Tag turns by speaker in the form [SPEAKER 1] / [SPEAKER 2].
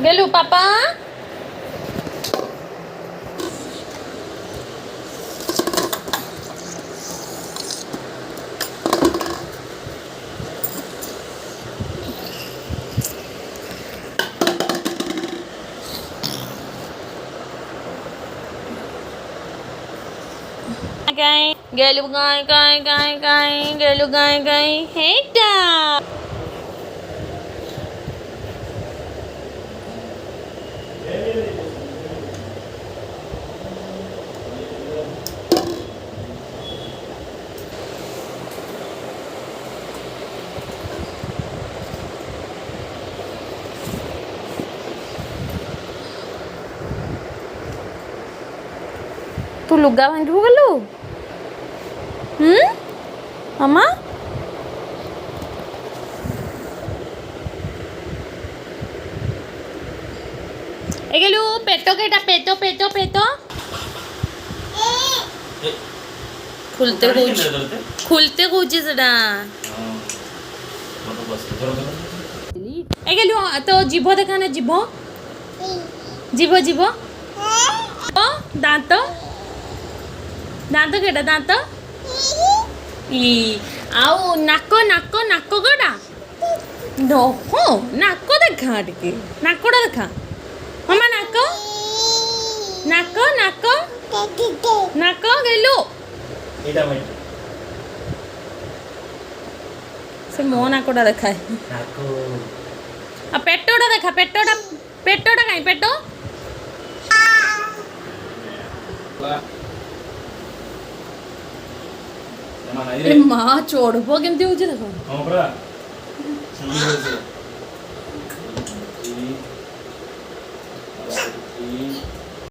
[SPEAKER 1] गेलू पापा गाय गेलू गाय गाय गाय गाय गेलू गाय गाय हेटा तू लुगा भांगी गलु मामा ए गेलु पेटो केटा पेटो पेटो पेटो खुलते कौची सेटा ए गेलु तो जीभ देखा ना जीभ जीभ जीभ दांत दांत केटा दांत ଇ ଆଉ ନାକ ନାକ ନାକ କୋଉଟା ହଁ ନାକ ଦେଖା ଟିକେ ନାକଟା ଦେଖା ମାମା ନାକ ନାକ ନାକ ନାକ ଗେଲୁ ସେ ମୋ ନାକଟା ଦେଖାଏ ଆଉ ପେଟଟା ଦେଖା ପେଟଟା କାଇଁ ପେଟ ए माँ चढ़ब केमती होची देखो हां बरा सुनी